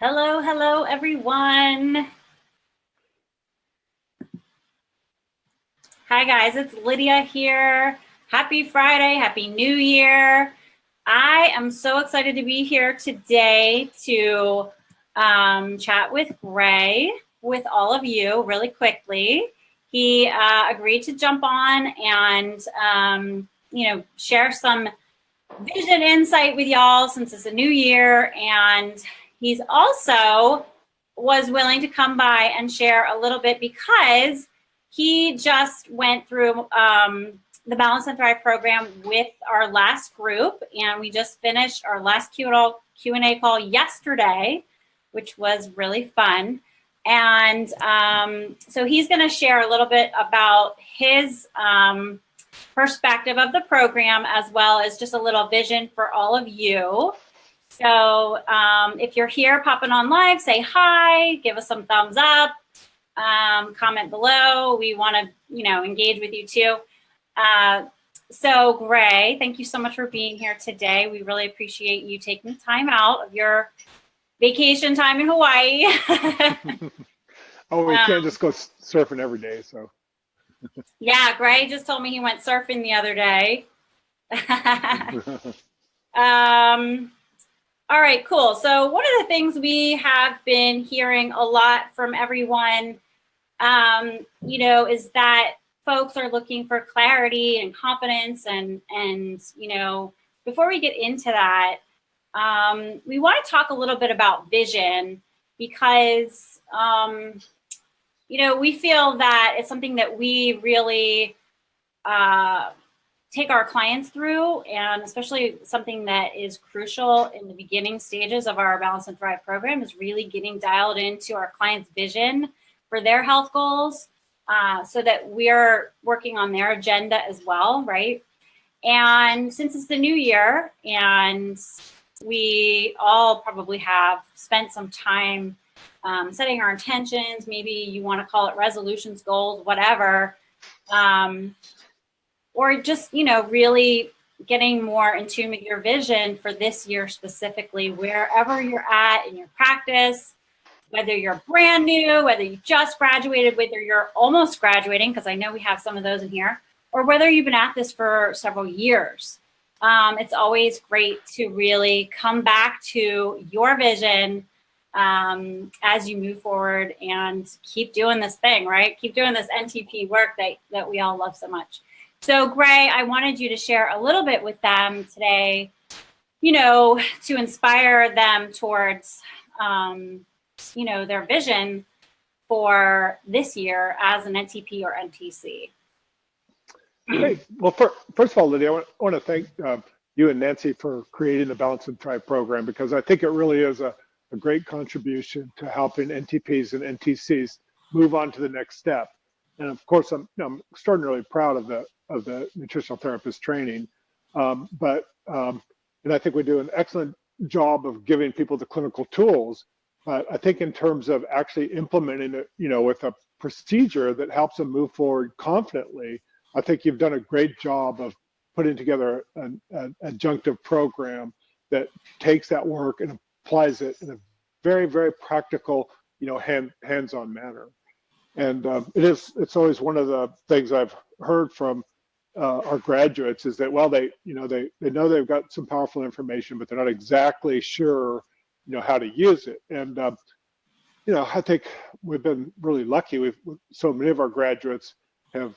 Hello, hello, everyone. Hi, guys. It's Lydia here. Happy Friday. Happy New Year. I am so excited to be here today to chat with Gray, with all of you really quickly. He agreed to jump on and, share some vision insight with y'all since it's a new year. And he's also was willing to come by and share a little bit because he just went through the Balance and Thrive program with our last group, and we just finished our last Q&A call yesterday, which was really fun. And so he's going to share a little bit about his perspective of the program, as well as just a little vision for all of you. So if you're here popping on live, say hi, give us some thumbs up, comment below. We want to, engage with you too. So Gray, thank you so much for being here today. We really appreciate you taking time out of your vacation time in Hawaii. Oh, we can't just go surfing every day, so. Yeah, Gray just told me he went surfing the other day. All right, cool. So one of the things we have been hearing a lot from everyone, is that folks are looking for clarity and confidence. And before we get into that, we want to talk a little bit about vision because, we feel that it's something that we really take our clients through, and especially something that is crucial in the beginning stages of our Balance and Thrive program is really getting dialed into our clients' vision for their health goals so that we're working on their agenda as well, right? And since it's the new year and we all probably have spent some time setting our intentions, maybe you want to call it resolutions, goals, whatever, or just, really getting more in tune with your vision for this year specifically, wherever you're at in your practice, whether you're brand new, whether you just graduated, whether you're almost graduating, because I know we have some of those in here, or whether you've been at this for several years. It's always great to really come back to your vision as you move forward and keep doing this thing, right? Keep doing this NTP work that we all love so much. So Gray, I wanted you to share a little bit with them today, to inspire them towards, their vision for this year as an NTP or NTC. Great. Well, first of all, Lydia, I want to thank you and Nancy for creating the Balance and Thrive program, because I think it really is a great contribution to helping NTPs and NTCs move on to the next step. And of course, I'm extraordinarily proud of the nutritional therapist training, and I think we do an excellent job of giving people the clinical tools. But I think in terms of actually implementing it, with a procedure that helps them move forward confidently, I think you've done a great job of putting together an adjunctive program that takes that work and applies it in a very, very practical, hands-on manner. And it's always one of the things I've heard from our graduates is that, well, they know they've got some powerful information, but they're not exactly sure, how to use it. And I think we've been really lucky. So many of our graduates have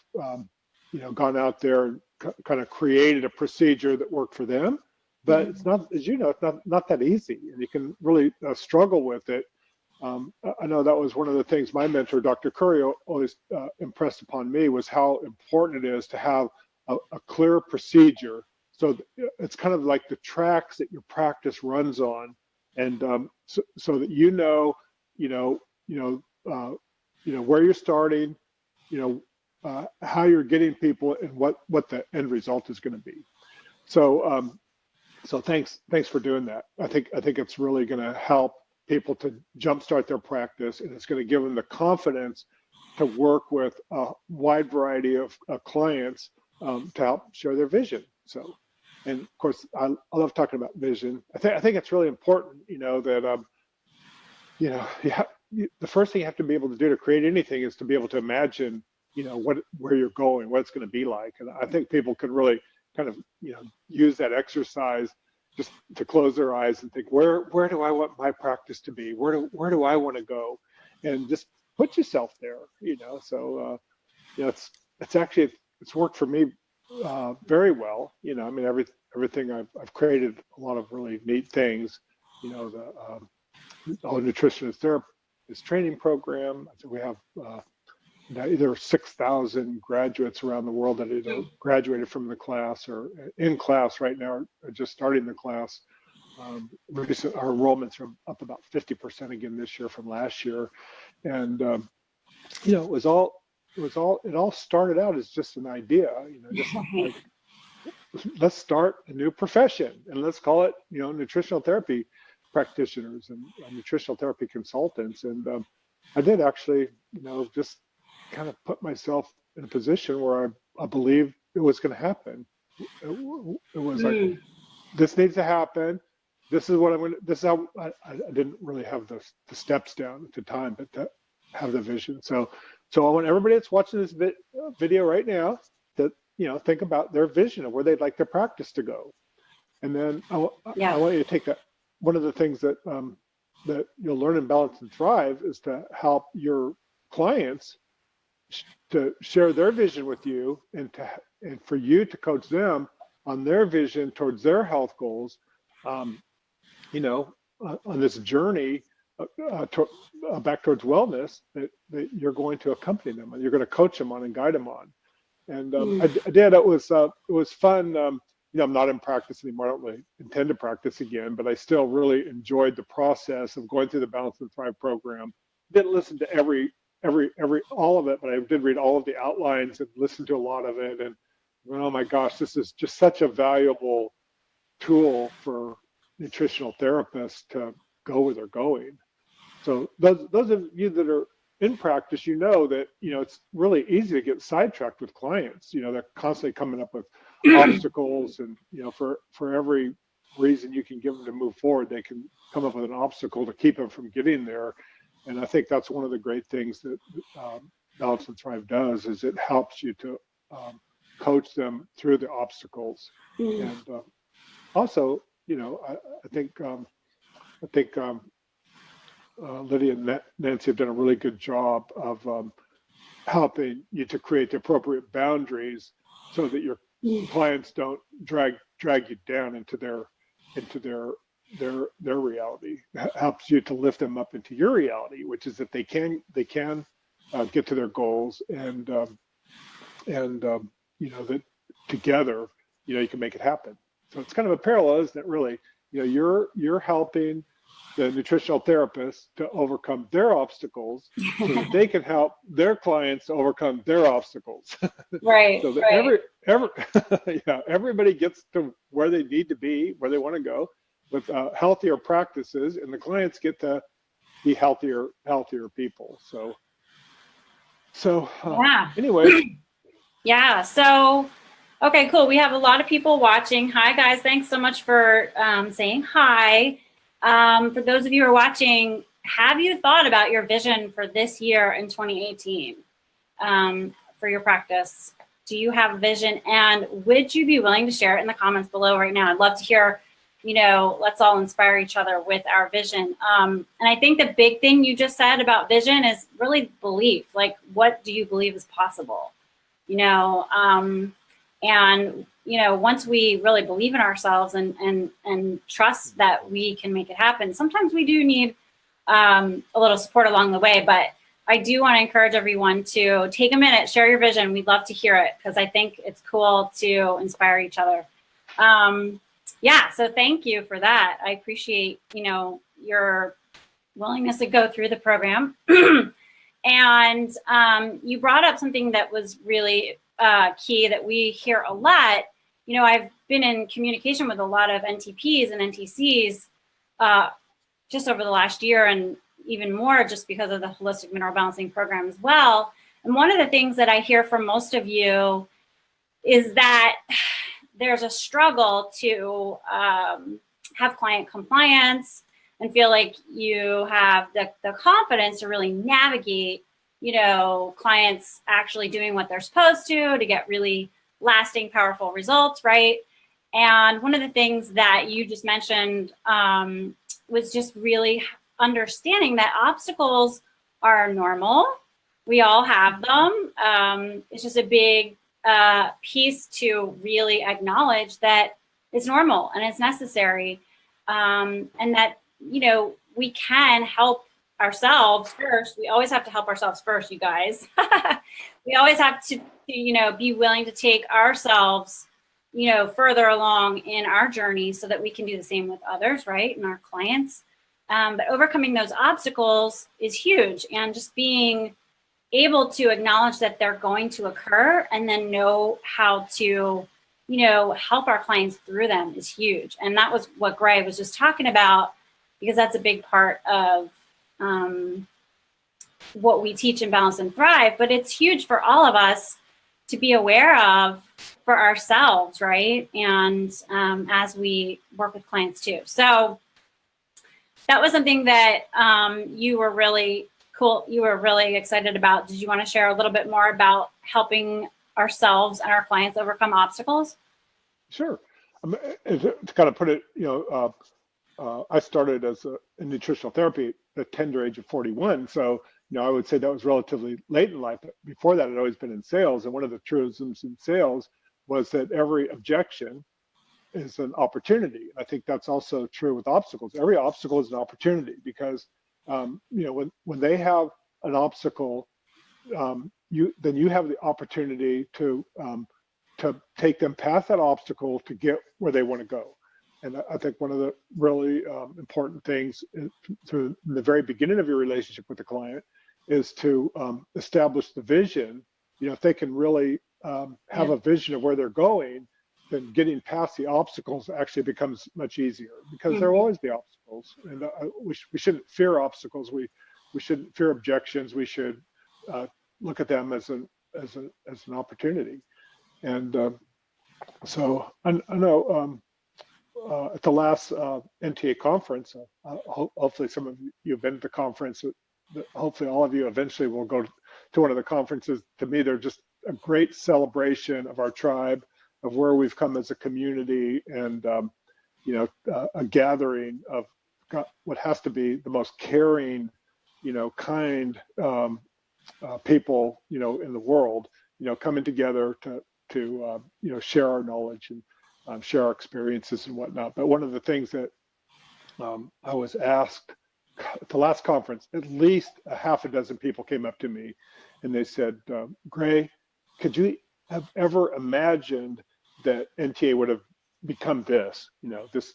gone out there and kind of created a procedure that worked for them. But it's not, as it's not that easy, and you can really struggle with it. I know that was one of the things my mentor, Dr. Curry, always impressed upon me, was how important it is to have a clear procedure. So it's kind of like the tracks that your practice runs on, and so that where you're starting, how you're getting people, and what the end result is going to be. So thanks for doing that. I think it's really going to help people to jumpstart their practice, and it's going to give them the confidence to work with a wide variety of clients to help share their vision. So, and of course, I love talking about vision. I think it's really important, that you know, the first thing you have to be able to do to create anything is to be able to imagine, where you're going, what it's going to be like. And I think people can really kind of, use that exercise just to close their eyes and think, where do I want my practice to be? Where do I want to go? And just put yourself there, So, it's actually, it's worked for me very well. I mean, everything I've created a lot of really neat things, the nutritionist therapist training program. I think we have either 6,000 graduates around the world that either graduated from the class or in class right now, or just starting the class. Our enrollments are up about 50% again this year from last year. And, it all started out as just an idea, just like, let's start a new profession and let's call it, nutritional therapy practitioners and nutritional therapy consultants. And I did actually, just kind of put myself in a position where I believed it was going to happen. It was like, this needs to happen. This is what I'm going to, this is how, I didn't really have the steps down at the time, but to have the vision. So I want everybody that's watching this video right now to, think about their vision of where they'd like their practice to go. And then I want you to take that. One of the things that that you'll learn in Balance and Thrive is to help your clients to share their vision with you, and for you to coach them on their vision towards their health goals, on this journey back towards wellness that you're going to accompany them on. You're going to coach them on and guide them on. And I did. It was fun. I'm not in practice anymore. I don't really intend to practice again, but I still really enjoyed the process of going through the Balance and Thrive program. Didn't listen to every all of it, but I did read all of the outlines and listen to a lot of it. And oh my gosh, this is just such a valuable tool for nutritional therapists to go where they're going. So those of you that are in practice, that, it's really easy to get sidetracked with clients. They're constantly coming up with obstacles, and, for every reason you can give them to move forward, they can come up with an obstacle to keep them from getting there. And I think that's one of the great things that Balance and Thrive does, is it helps you to coach them through the obstacles. And also, I think Lydia and Nancy have done a really good job of helping you to create the appropriate boundaries so that your clients don't drag you down into their reality. It helps you to lift them up into your reality, which is that they can get to their goals, and that together, you can make it happen. So it's kind of a parallel, isn't it? Really, you're helping the nutritional therapists to overcome their obstacles so that they can help their clients to overcome their obstacles. Right. So that everybody gets to where they need to be, where they want to go, with healthier practices, and the clients get to be healthier people. So anyway. Yeah. So, okay, cool. We have a lot of people watching. Hi guys. Thanks so much for saying hi. For those of you who are watching, have you thought about your vision for this year in 2018 for your practice? Do you have a vision, and would you be willing to share it in the comments below right now? I'd love to hear, let's all inspire each other with our vision. And I think the big thing you just said about vision is really belief. Like, what do you believe is possible? And once we really believe in ourselves and trust that we can make it happen, sometimes we do need a little support along the way. But I do want to encourage everyone to take a minute, share your vision. We'd love to hear it, because I think it's cool to inspire each other. So thank you for that. I appreciate, your willingness to go through the program. And you brought up something that was really key that we hear a lot. I've been in communication with a lot of NTPs and NTCs just over the last year, and even more just because of the Holistic Mineral Balancing Program as well. And one of the things that I hear from most of you is that there's a struggle to have client compliance, and feel like you have the confidence to really navigate, clients actually doing what they're supposed to get really lasting, powerful results, right? And one of the things that you just mentioned was just really understanding that obstacles are normal. We all have them. It's just a big piece to really acknowledge that it's normal and it's necessary, and that, we can help ourselves first. We always have to help ourselves first, you guys. We always have to, be willing to take ourselves, further along in our journey so that we can do the same with others, right? And our clients. But overcoming those obstacles is huge. And just being able to acknowledge that they're going to occur and then know how to, help our clients through them is huge. And that was what Gray was just talking about, because that's a big part of what we teach in Balance and Thrive. But it's huge for all of us to be aware of for ourselves, right? And as we work with clients too. So that was something that you were really cool. You were really excited about. Did you want to share a little bit more about helping ourselves and our clients overcome obstacles? Sure. To kind of put it, I started as a nutritional therapy at the tender age of 41. So, I would say that was relatively late in life. But before that, I'd always been in sales. And one of the truisms in sales was that every objection is an opportunity. I think that's also true with obstacles. Every obstacle is an opportunity, because when they have an obstacle, then you have the opportunity to take them past that obstacle to get where they want to go. And I think one of the really important things through the very beginning of your relationship with the client is to establish the vision. If they can really have a vision of where they're going, then getting past the obstacles actually becomes much easier, because there will always be obstacles, and we shouldn't fear obstacles. We shouldn't fear objections. We should look at them as an opportunity. And so I know at the last NTA conference, hopefully some of you have been to the conference. Hopefully all of you eventually will go to one of the conferences. To me, they're just a great celebration of our tribe, of where we've come as a community, and a gathering of what has to be the most caring, kind people, in the world, coming together to share our knowledge and share our experiences and whatnot. But one of the things that I was asked at the last conference, at least a half a dozen people came up to me and they said, Gray, could you have ever imagined that NTA would have become this, this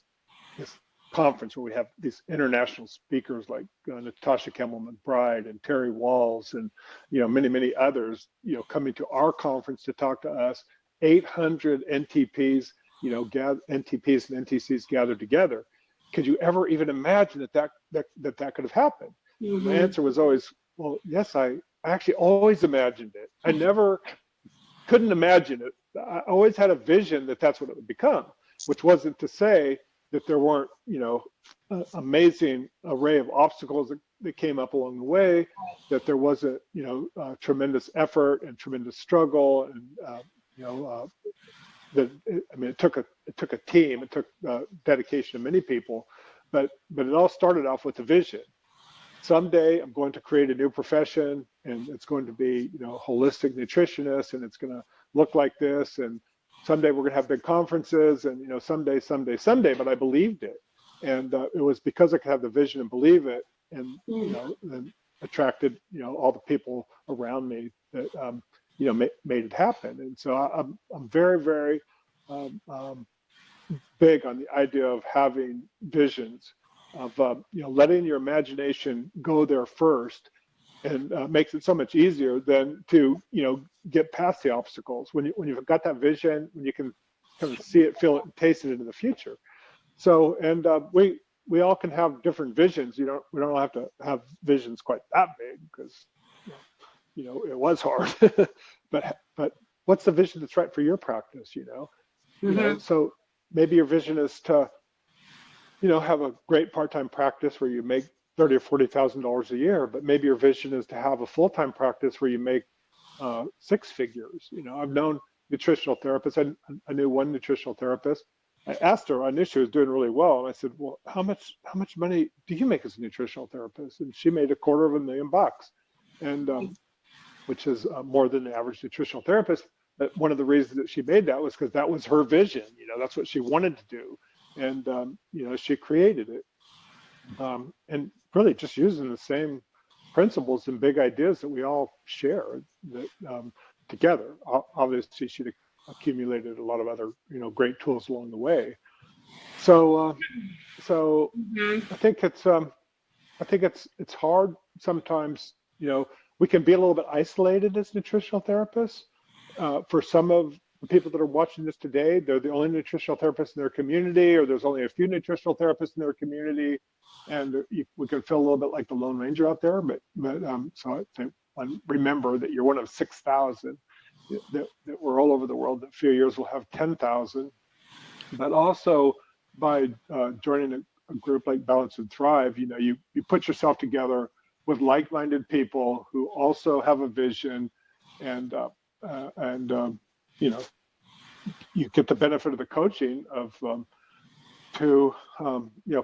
conference where we have these international speakers like Natasha Kemmelman-Bride and Terry Walls and, many, many others, coming to our conference to talk to us, 800 NTPs, NTPs and NTCs gathered together. Could you ever even imagine that could have happened? Mm-hmm. My answer was always, well, yes, I actually always imagined it. I never couldn't imagine it. I always had a vision that that's what it would become, which wasn't to say that there weren't, an amazing array of obstacles that came up along the way, that there wasn't, tremendous effort and tremendous struggle, and it took a team, it took dedication of many people, but it all started off with a vision. Someday I'm going to create a new profession, and it's going to be, holistic nutritionist, and it's going to look like this, and someday we're going to have big conferences, and someday, but I believed it. And it was because I could have the vision and believe it, and then attracted all the people around me that made it happen. And so I'm very, very big on the idea of having visions, of letting your imagination go there first, and makes it so much easier than to get past the obstacles when you've got that vision, when you can kind of see it, feel it, and taste it into the future. So, and we all can have different visions. We don't have to have visions quite that big, because it was hard. but what's the vision that's right for your practice? Mm-hmm. So maybe your vision is to have a great part-time practice where you make $30,000 or $40,000 a year, but maybe your vision is to have a full-time practice where you make six figures. I've known nutritional therapists. I knew one nutritional therapist. I asked her, I knew she was doing really well, and I said, well, how much money do you make as a nutritional therapist? And she made $250,000, and which is more than the average nutritional therapist. But one of the reasons that she made that was because that was her vision. That's what she wanted to do, and she created it, and really just using the same principles and big ideas that we all share that together. Obviously, she'd accumulated a lot of other great tools along the way. So I think it's hard sometimes. We can be a little bit isolated as nutritional therapists. For some of the people that are watching this today, they're the only nutritional therapists in their community, or there's only a few nutritional therapists in their community, and we can feel a little bit like the Lone Ranger out there. But so I think, remember that you're one of 6,000 that we're all over the world. In a few years we'll have 10,000. But also by joining a group like Balance and Thrive, you put yourself together with like-minded people who also have a vision, and you get the benefit of the coaching of two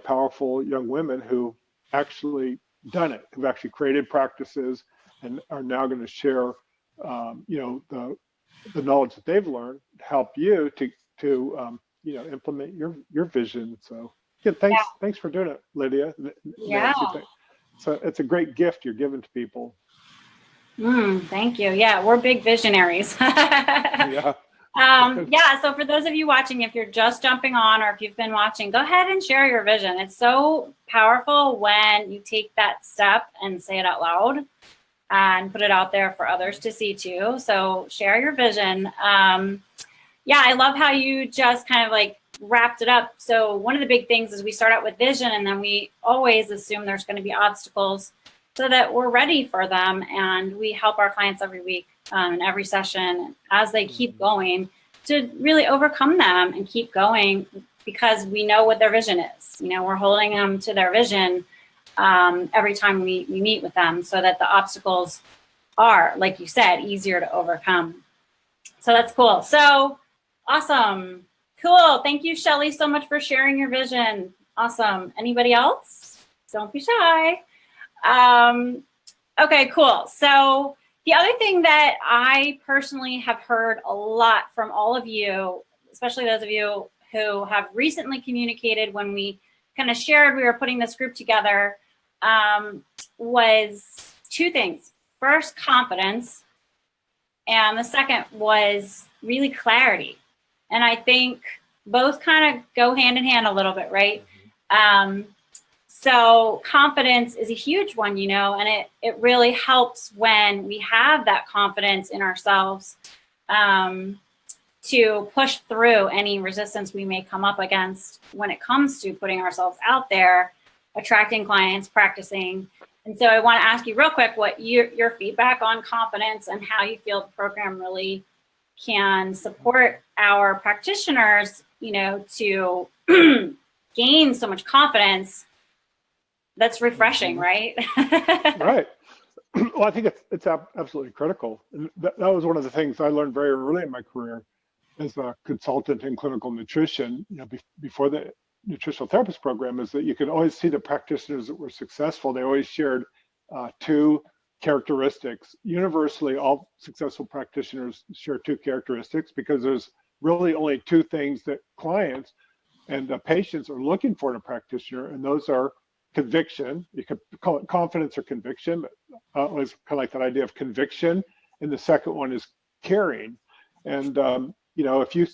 powerful young women who actually done it, who've actually created practices and are now going to share the knowledge that they've learned to help you to implement your vision. So thanks for doing it, Lydia. Yeah. So it's a great gift you're giving to people. Thank you. Yeah, we're big visionaries. Yeah. So for those of you watching, if you're just jumping on or if you've been watching, go ahead and share your vision. It's so powerful when you take that step and say it out loud and put it out there for others to see too. So share your vision. I love how you just kind of like wrapped it up. So one of the big things is we start out with vision, and then we always assume there's going to be obstacles so that we're ready for them. And we help our clients every week in every session as they keep going to really overcome them and keep going, because we know what their vision is. We're holding them to their vision every time we meet with them, so that the obstacles are, like you said, easier to overcome. So that's cool. So awesome. Cool. Thank you, Shelly, so much for sharing your vision. Awesome. Anybody else? Don't be shy. Okay, cool. So the other thing that I personally have heard a lot from all of you, especially those of you who have recently communicated when we kind of shared we were putting this group together, was two things. First, confidence. And the second was really clarity. And I think both kind of go hand in hand a little bit, right? So confidence is a huge one, and it really helps when we have that confidence in ourselves to push through any resistance we may come up against when it comes to putting ourselves out there, attracting clients, practicing. And so I want to ask you real quick what your feedback on confidence and how you feel the program really can support our practitioners, to gain so much confidence. That's refreshing, right? Right. Well, I think it's absolutely critical. And that was one of the things I learned very early in my career as a consultant in clinical nutrition, before the nutritional therapist program, is that you could always see the practitioners that were successful. They always shared two characteristics. Universally, all successful practitioners share two characteristics, because there's really only two things that clients and patients are looking for in a practitioner, and those are conviction. You could call it confidence or conviction, but it was kind of like that idea of conviction. And the second one is caring. And if you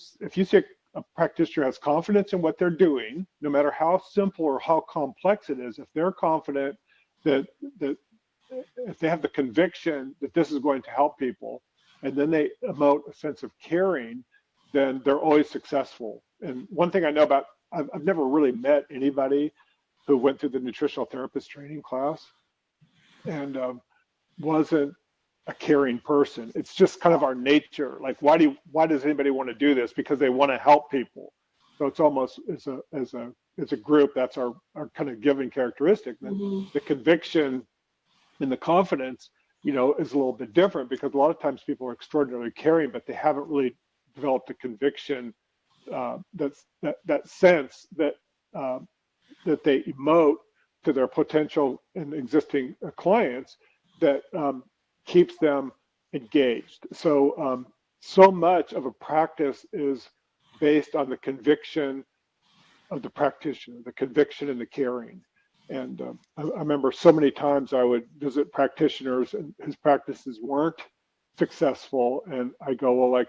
see a practitioner has confidence in what they're doing, no matter how simple or how complex it is, if they're confident that if they have the conviction that this is going to help people, and then they emote a sense of caring, then they're always successful. And one thing I know about, I've never really met anybody who went through the nutritional therapist training class and wasn't a caring person. It's just kind of our nature. Like, why does anybody want to do this? Because they want to help people. So it's almost as a as a group, that's our kind of given characteristic. Then the conviction and the confidence, is a little bit different, because a lot of times people are extraordinarily caring, but they haven't really developed a conviction, that sense that that they emote to their potential and existing clients, that keeps them engaged. So so much of a practice is based on the conviction of the practitioner, the conviction and the caring. And I remember so many times I would visit practitioners and whose practices weren't successful, and I go, well, like,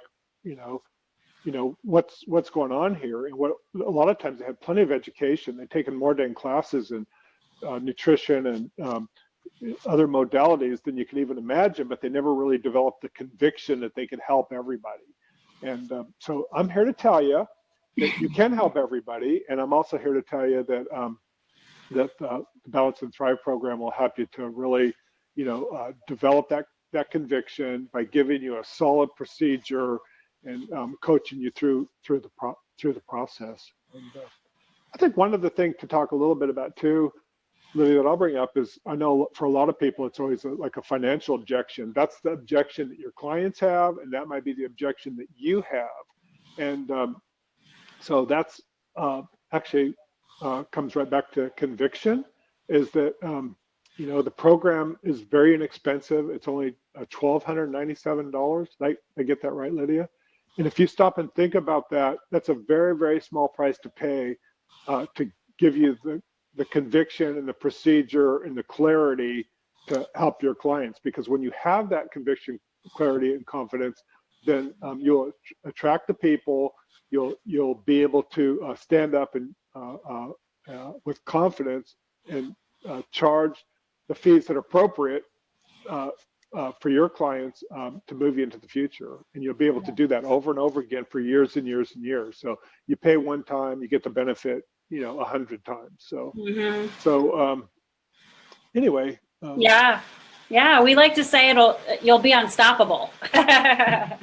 what's going on here? And what a lot of times they had plenty of education. They'd taken more dang classes in nutrition and other modalities than you can even imagine, but they never really developed the conviction that they could help everybody. And so I'm here to tell you that you can help everybody, and I'm also here to tell you that the Balance and Thrive program will help you to really, develop that conviction by giving you a solid procedure and coaching you through the process. And I think one of the things to talk a little bit about too, Lydia, that I'll bring up is, I know for a lot of people it's always like a financial objection. That's the objection that your clients have, and that might be the objection that you have. And so that's actually comes right back to conviction, is that the program is very inexpensive. It's only $1,297. I get that right, Lydia? And if you stop and think about that, that's a very, very small price to pay to give you the conviction and the procedure and the clarity to help your clients. Because when you have that conviction, clarity, and confidence, then you'll attract the people. You'll be able to stand up and with confidence and charge the fees that are appropriate for your clients to move you into the future. And you'll be able to do that over and over again for years and years and years. So you pay one time, you get the benefit, 100 times. So, anyway. Yeah. We like to say you'll be unstoppable. That's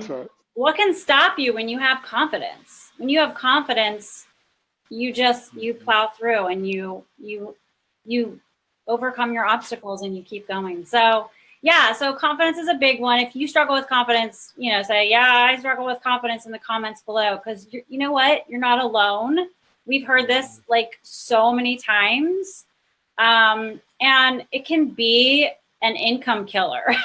right. What can stop you when you have confidence? When you have confidence, you plow through and you overcome your obstacles and you keep going. So confidence is a big one. If you struggle with confidence, say, I struggle with confidence in the comments below, because you know what? You're not alone. We've heard this like so many times. And it can be an income killer.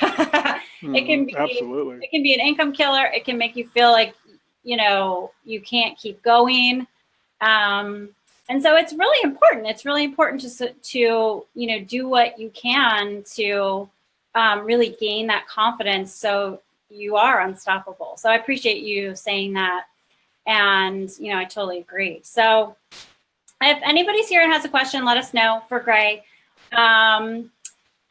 It can be, absolutely. It can be an income killer. It can make you feel like, you can't keep going. And so it's really important. It's really important just to do what you can to really gain that confidence, so you are unstoppable. So I appreciate you saying that. And, I totally agree. So if anybody's here and has a question, let us know for Gray.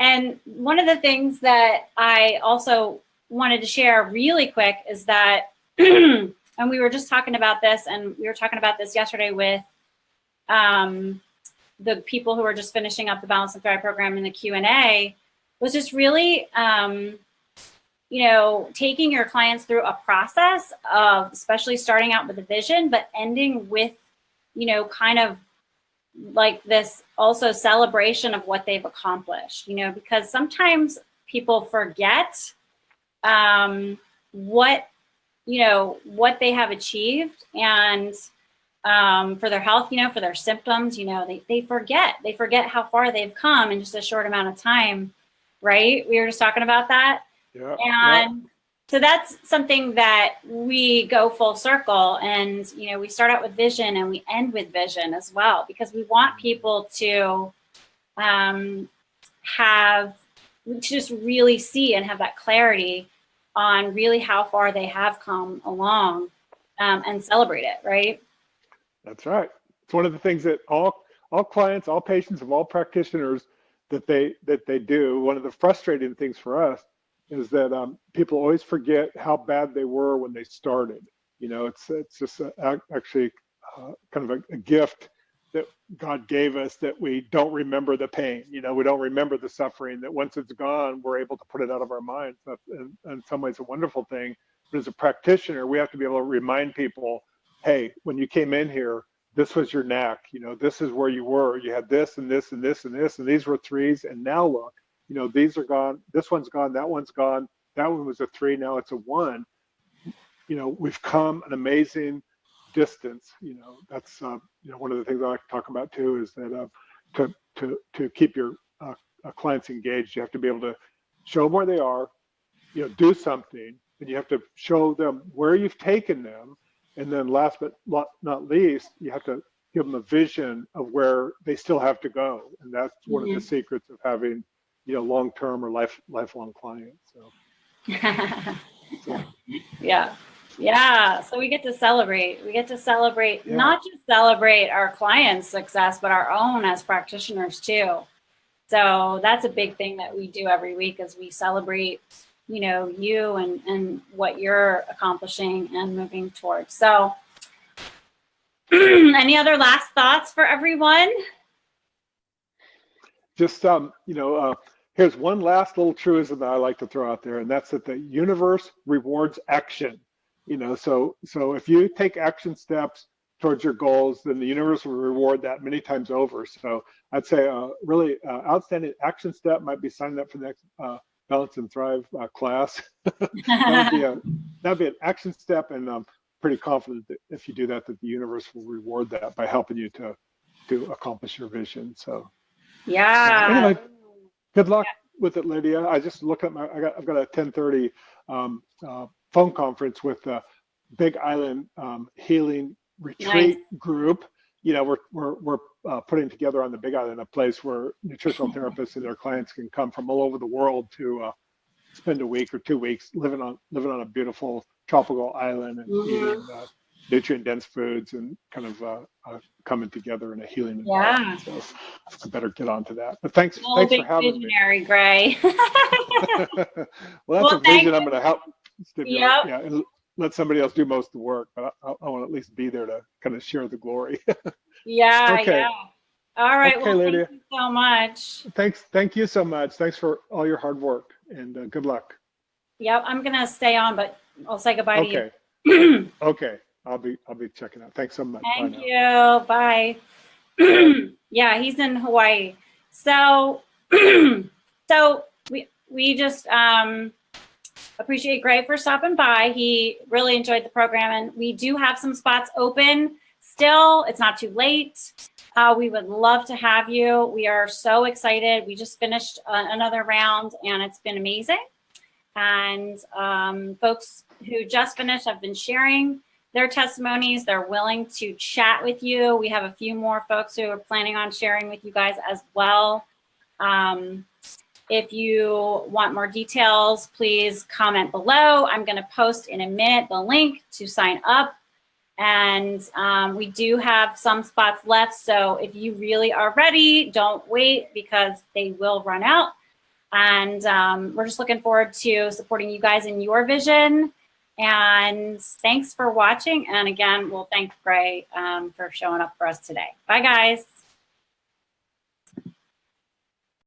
And one of the things that I also wanted to share really quick is that, and we were just talking about this, and we were talking about this yesterday with the people who were just finishing up the Balance and Thrive program in the Q&A, was just really, taking your clients through a process of, especially starting out with a vision, but ending with, kind of like this also celebration of what they've accomplished, because sometimes people forget what they have achieved, and for their health, for their symptoms, they forget how far they've come in just a short amount of time, right? We were just talking about that. Yeah. And so that's something that we go full circle, and, we start out with vision and we end with vision as well, because we want people to just really see and have that clarity on really how far they have come along, and celebrate it, right? That's right. It's one of the things that all clients, all patients of all practitioners that they do. One of the frustrating things for us is that people always forget how bad they were when they started. It's just actually kind of a gift that God gave us, that we don't remember the pain. We don't remember the suffering, that once it's gone, we're able to put it out of our minds. That's in some ways a wonderful thing. But as a practitioner, we have to be able to remind people, hey, when you came in here, this was your neck, this is where you were. You had this and this and this and this, and these were threes. And now look, these are gone. This one's gone. That one's gone. That one was a three. Now it's a one. We've come an amazing distance. That's, one of the things I like to talk about too, is that to keep your clients engaged, you have to be able to show them where they are, do something, and you have to show them where you've taken them. And then last but not least, you have to give them a vision of where they still have to go. And that's one of the secrets of having, long-term or lifelong clients. So. Yeah. So we get to celebrate. Not just celebrate our clients' success, but our own as practitioners too. So that's a big thing that we do every week, is we celebrate, you and what you're accomplishing and moving towards. So any other last thoughts for everyone? Just, here's one last little truism that I like to throw out there, and that's that the universe rewards action. So if you take action steps towards your goals, then the universe will reward that many times over. So I'd say a really outstanding action step might be signing up for the next Balance and Thrive class. That'd be an action step, and I'm pretty confident that if you do that, the universe will reward that by helping you to accomplish your vision. So anyway, good luck with it, Lydia. I just look at I've got a 10:30 phone conference with the Big Island Healing Retreat group. We're putting together on the Big Island a place where nutritional therapists and their clients can come from all over the world to spend a week or 2 weeks living on a beautiful tropical island and eating nutrient-dense foods and kind of coming together in a healing environment. So I better get on to that. But thanks for having visionary, Gray. Well, that's a vision I'm going to help stimulate. Yeah, and let somebody else do most of the work, but I want to at least be there to kind of share the glory. Okay. All right. Okay, well, Lydia. Thank you so much. Thank you so much. Thanks for all your hard work, and good luck. Yep, I'm gonna stay on, but I'll say goodbye to you. Okay. I'll be checking out. Thanks so much. Thank you. Bye. Yeah, he's in Hawaii. So we just appreciate Gray for stopping by. He really enjoyed the program, and we do have some spots open still. It's not too late. We would love to have you. We are so excited. We just finished another round, and it's been amazing. And folks who just finished have been sharing their testimonies. They're willing to chat with you. We have a few more folks who are planning on sharing with you guys as well. If you want more details, please comment below. I'm going to post in a minute the link to sign up. And we do have some spots left. So if you really are ready, don't wait, because they will run out. And we're just looking forward to supporting you guys in your vision. And thanks for watching. And again, we'll thank Gray for showing up for us today. Bye, guys.